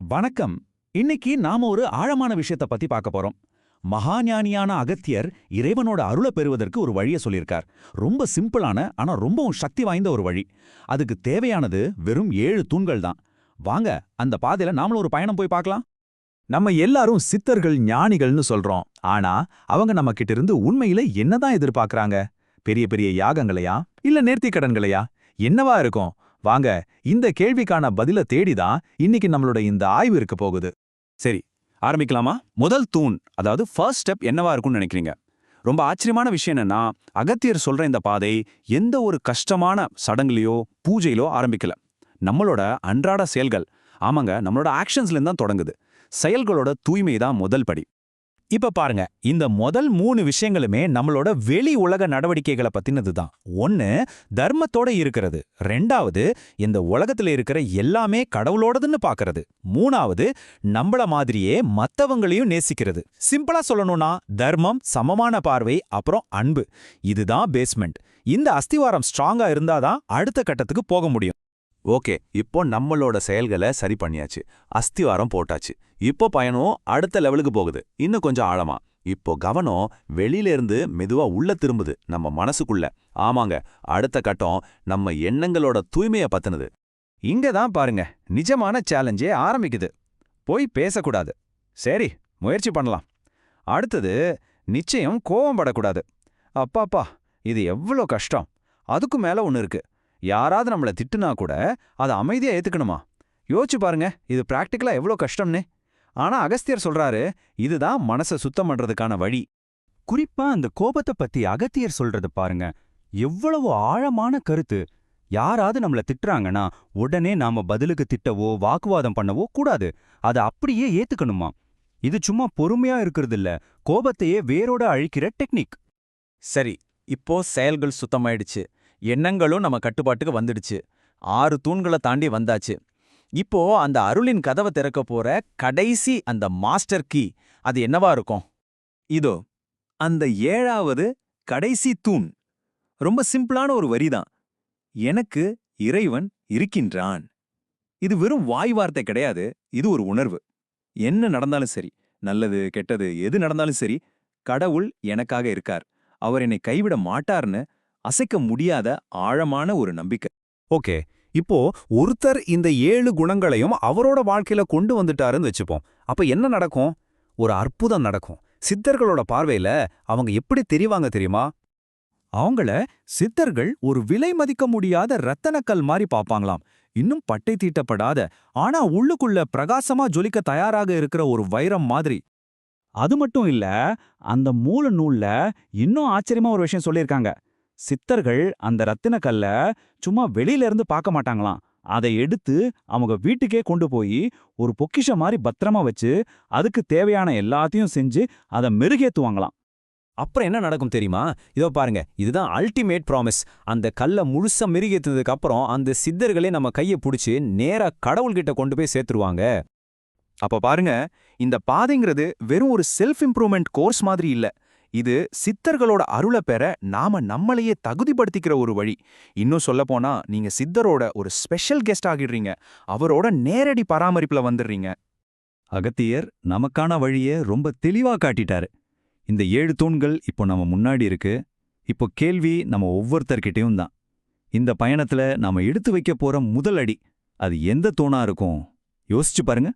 வணக்கம். இன்னைக்கு நாம ஒரு ஆழமான விஷயத்த பத்தி பார்க்க போறோம். மகாஞானியான அகத்தியர் இறைவனோட அருளை பெறுவதற்கு ஒரு வழியை சொல்லியிருக்கார். ரொம்ப சிம்பிளான ஆனா ரொம்பவும் சக்தி வாய்ந்த ஒரு வழி. அதுக்கு தேவையானது வெறும் 7 தூண்கள் தான். வாங்க அந்த பாதையில நாமளும் ஒரு பயணம் போய் பார்க்கலாம். நம்ம எல்லாரும் சித்தர்கள் ஞானிகள்னு சொல்றோம். ஆனா அவங்க நம்ம கிட்ட இருந்து உண்மையில என்னதான் எதிர்பார்க்கறாங்க? பெரிய பெரிய யாகங்களையா இல்ல நேர்த்திக்கடன்களையா? என்னவா இருக்கும்? வாங்க இந்த கேள்விக்கான பதில தேடிதான் இன்னைக்கு நம்மளோட இந்த ஆய்வு இருக்க போகுது. சரி, ஆரம்பிக்கலாமா? முதல் தூண், அதாவது ஃபர்ஸ்ட் ஸ்டெப் என்னவா இருக்கும்னு நினைக்கிறீங்க? ரொம்ப ஆச்சரியமான விஷயம் என்னன்னா, அகத்தியர் சொல்ற இந்த பாதை எந்த ஒரு கஷ்டமான சடங்குலையோ பூஜையிலோ ஆரம்பிக்கல. நம்மளோட அன்றாட செயல்கள், ஆமாங்க, நம்மளோட ஆக்ஷன்ஸ்ல இருந்து தான் தொடங்குது. செயல்களோட தூய்மை தான் முதல் படி. இப்ப பாருங்க, இந்த முதல் 3 விஷயங்களுமே நம்மளோட வெளி உலக நடவடிக்கைகளை பத்தினது தான். ஒன்னு தர்மத்தோட இருக்கிறது, ரெண்டாவது இந்த உலகத்துல இருக்கிற எல்லாமே கடவுளோடதுன்னு பாக்குறது, மூணாவது நம்மள மாதிரியே மத்தவங்களையும் நேசிக்கிறது. சிம்பிளா சொல்லணும்னா தர்மம், சமமான பார்வை, அப்புறம் அன்பு. இதுதான் பேஸ்மெண்ட். இந்த அஸ்திவாரம் ஸ்ட்ராங்கா இருந்தாதான் அடுத்த கட்டத்துக்கு போக முடியும். ஓகே, இப்போ நம்மளோட செயல்களை சரி பண்ணியாச்சு, அஸ்திவாரம் போட்டாச்சு. இப்போ பயணம் அடுத்த லெவலுக்கு போகுது, இன்னும் கொஞ்சம் ஆழமா. இப்போ கவனம் வெளியில இருந்து மெதுவா உள்ள திரும்புது, நம்ம மனசுக்குள்ள. ஆமாங்க, அடுத்த கட்டம் நம்ம எண்ணங்களோட தூய்மைய பத்தினது. இங்க தான் பாருங்க நிஜமான சேலஞ்சே ஆரம்பிக்குது. போய் பேசக்கூடாது. சரி, முயற்சி பண்ணலாம். அடுத்தது, நிச்சயம் கோவம் படக்கூடாது. அப்பாப்பா, இது எவ்வளோ கஷ்டம். அதுக்கு மேல ஒன்று இருக்கு. யாராவது நம்மள திட்டுனா கூட அதை அமைதியா ஏத்துக்கணுமா? யோசிச்சு பாருங்க, இது பிராக்டிக்கலா எவ்வளோ கஷ்டம்னு. ஆனா அகஸ்தியர் சொல்றாரு, இதுதான் மனசை சுத்தம் பண்றதுக்கான வழி. குறிப்பா அந்த கோபத்தை பத்தி அகத்தியர் சொல்றது பாருங்க, எவ்வளவு ஆழமான கருத்து. யாராவது நம்மள திட்டுறாங்கன்னா உடனே நாம பதிலுக்கு திட்டவோ வாக்குவாதம் பண்ணவோ கூடாது. அதை அப்படியே ஏத்துக்கணுமா. இது சும்மா பொறுமையா இருக்கிறது இல்ல, கோபத்தையே வேரோட அழிக்கிற டெக்னிக். சரி, இப்போ செயல்கள் சுத்தமாயிடுச்சு, எண்ணங்களும் நம்ம கட்டுப்பாட்டுக்கு வந்துடுச்சு, 6 தூண்களை தாண்டி வந்தாச்சு. இப்போ அந்த அருளின் கதவை திறக்க போற கடைசி அந்த மாஸ்டர் கீ, அது என்னவா இருக்கும்? இதோ அந்த 7வது கடைசி தூண். ரொம்ப சிம்பிளான ஒரு வரிதான். எனக்கு இறைவன் இருக்கின்றான். இது வெறும் வாய் வார்த்தை கிடையாது, இது ஒரு உணர்வு. என்ன நடந்தாலும் சரி, நல்லது கெட்டது எது நடந்தாலும் சரி, கடவுள் எனக்காக இருக்கார், அவர் என்னை கைவிட மாட்டார்னு அசைக்க முடியாத ஆழமான ஒரு நம்பிக்கை. ஓகே, இப்போ ஒருத்தர் இந்த 7 குணங்களையும் அவரோட வாழ்க்கையில கொண்டு வந்துட்டாருன்னு வச்சுப்போம். அப்ப என்ன நடக்கும்? ஒரு அற்புதம் நடக்கும். சித்தர்களோட பார்வையில அவங்க எப்படி தெரிவாங்க தெரியுமா? அவங்கள சித்தர்கள் ஒரு விலை மதிக்க முடியாத ரத்தனக்கல் மாதிரி பாப்பாங்களாம். இன்னும் பட்டை தீட்டப்படாத, ஆனா உள்ளுக்குள்ள பிரகாசமா ஜொலிக்க தயாராக இருக்கிற ஒரு வைரம் மாதிரி. அது மட்டும் இல்ல, அந்த மூல நூல்ல இன்னும் ஆச்சரியமா ஒரு விஷயம் சொல்லியிருக்காங்க. சித்தர்கள் அந்த ரத்தின கல்ல சும்மா வெளியில இருந்து பார்க்க மாட்டாங்களாம். அதை எடுத்து அவங்க வீட்டுக்கே கொண்டு போய் ஒரு பொக்கிஷம் மாதிரி பத்திரமா வச்சு அதுக்கு தேவையான எல்லாத்தையும் செஞ்சு அதை மெருகேத்துவாங்களாம். அப்புறம் என்ன நடக்கும் தெரியுமா? இதோ பாருங்க, இதுதான் அல்டிமேட் ப்ராமிஸ். அந்த கல்லை முழுசா மெருகேத்ததுக்கு அப்புறம் அந்த சித்தர்களே நம்ம கையை பிடிச்சி நேரா கடவுள்கிட்ட கொண்டு போய் சேர்த்துருவாங்க. அப்ப பாருங்க, இந்த பாதைங்கிறது வெறும் ஒரு செல்ஃப் இம்ப்ரூவ்மெண்ட் கோர்ஸ் மாதிரி இல்ல. இது சித்தர்களோட அருளை பெற நாம நம்மளையே தகுதிப்படுத்திக்கிற ஒரு வழி. இன்னும் சொல்லப்போனா, நீங்க சித்தரோட ஒரு ஸ்பெஷல் கெஸ்ட் ஆகிடுறீங்க, அவரோட நேரடி பராமரிப்புல வந்துடுறீங்க. அகத்தியர் நமக்கான வழியை ரொம்ப தெளிவா காட்டிட்டாரு. இந்த 7 தூண்கள் இப்போ நம்ம முன்னாடி இருக்கு. இப்போ கேள்வி நம்ம ஒவ்வொருத்தர்கிட்டயும் தான். இந்த பயணத்துல நாம எடுத்து வைக்க போற முதல் அடி, அது எந்த தூணா இருக்கும்? யோசிச்சு பாருங்க.